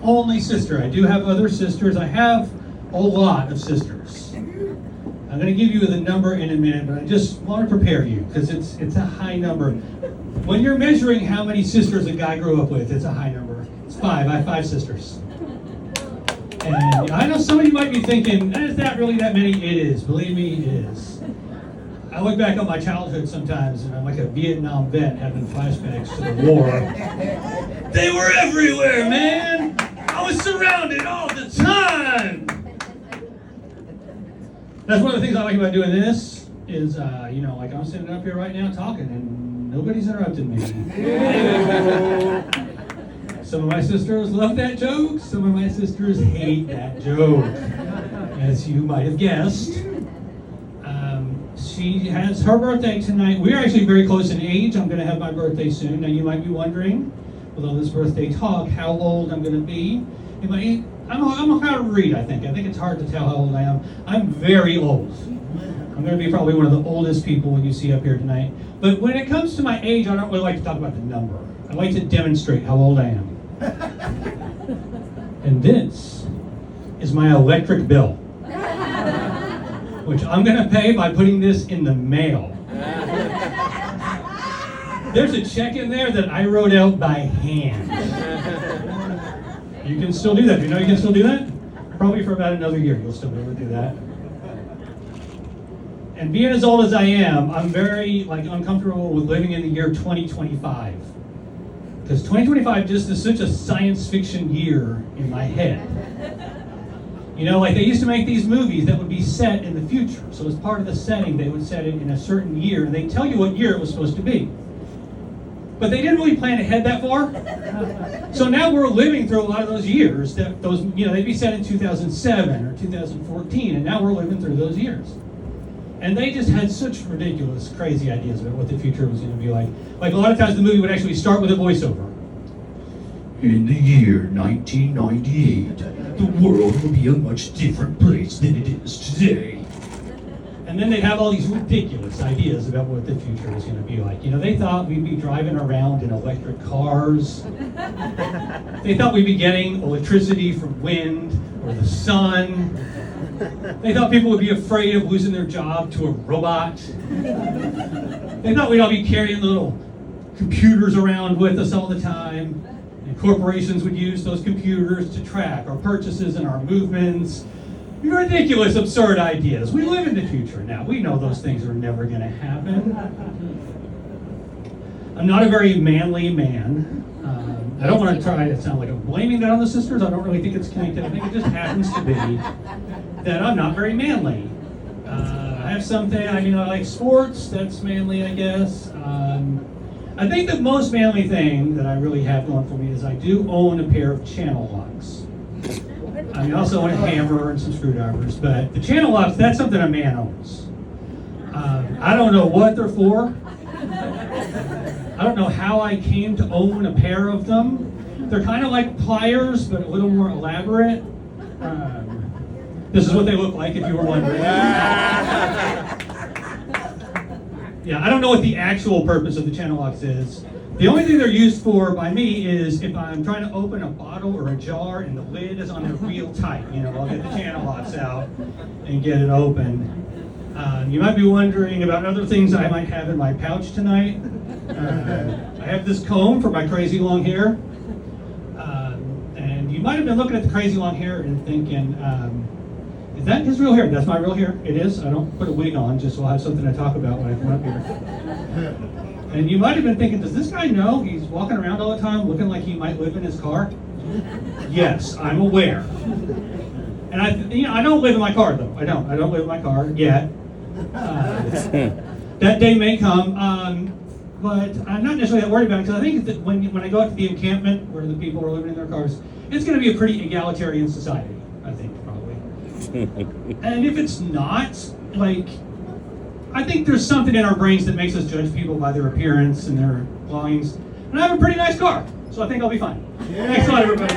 Only sister. I do have other sisters. I have a lot of sisters. I'm going to give you the number in a minute, but I just want to prepare you because it's a high number. When you're measuring how many sisters a guy grew up with, it's a high number. It's 5. I have 5 sisters. And I know some of you might be thinking, is that really that many? It is. Believe me, it is. I look back on my childhood sometimes, and I'm like a Vietnam vet having flashbacks to the war. They were everywhere, man! I was surrounded all the time! That's one of the things I like about doing this, is, like I'm sitting up here right now talking, and nobody's interrupting me. Some of my sisters love that joke, some of my sisters hate that joke, as you might have guessed. She has her birthday tonight. We're actually very close in age. I'm going to have my birthday soon. Now you might be wondering, with all this birthday talk, how old I'm going to be. I'm hard to read, I think. I think it's hard to tell how old I am. I'm very old. I'm going to be probably one of the oldest people you see up here tonight. But when it comes to my age, I don't really like to talk about the number. I like to demonstrate how old I am. And this is my electric bill, which I'm going to pay by putting this in the mail. There's a check in there that I wrote out by hand. You can still do that. Do you know you can still do that? Probably for about another year you'll still be able to do that. And being as old as I am, I'm very uncomfortable with living in the year 2025. Because 2025 just is such a science fiction year in my head. They used to make these movies that would be set in the future. So as part of the setting, they would set it in a certain year, and they'd tell you what year it was supposed to be. But they didn't really plan ahead that far. So now we're living through a lot of those years. They'd be set in 2007 or 2014, and now we're living through those years. And they just had such ridiculous, crazy ideas about what the future was going to be like. Like a lot of times the movie would actually start with a voiceover. In the year 1998, the world will be a much different place than it is today. And then they'd have all these ridiculous ideas about what the future was going to be like. They thought we'd be driving around in electric cars. They thought we'd be getting electricity from wind or the sun. They thought people would be afraid of losing their job to a robot. They thought we'd all be carrying little computers around with us all the time. And corporations would use those computers to track our purchases and our movements. Ridiculous, absurd ideas. We live in the future now. We know those things are never going to happen. I'm not a very manly man. I don't want to try to sound like I'm blaming that on the sisters. I don't really think it's connected. I think it just happens to be that I'm not very manly. I have something, I like sports. That's manly, I guess. I think the most manly thing that I really have going for me is I do own a pair of channel locks. I also own a hammer and some screwdrivers, but the channel locks, that's something a man owns. I don't know what they're for. I don't know how I came to own a pair of them. They're kind of like pliers, but a little more elaborate. This is what they look like, if you were wondering. Yeah, I don't know what the actual purpose of the channel locks is. The only thing they're used for by me is if I'm trying to open a bottle or a jar and the lid is on there real tight. I'll get the channel locks out and get it open. You might be wondering about other things I might have in my pouch tonight. I have this comb for my crazy long hair. And you might have been looking at the crazy long hair and thinking, is that his real hair? That's my real hair. It is. I don't put a wig on just so I'll have something to talk about when I come up here. And you might have been thinking, does this guy know he's walking around all the time looking like he might live in his car? Yes, I'm aware. And I don't live in my car though. I don't live in my car yet. That day may come, but I'm not necessarily that worried about it because I think that when I go out to the encampment where the people are living in their cars, it's going to be a pretty egalitarian society, I think, probably. And if it's not, I think there's something in our brains that makes us judge people by their appearance and their belongings. And I have a pretty nice car, so I think I'll be fine. Thanks a lot, everybody.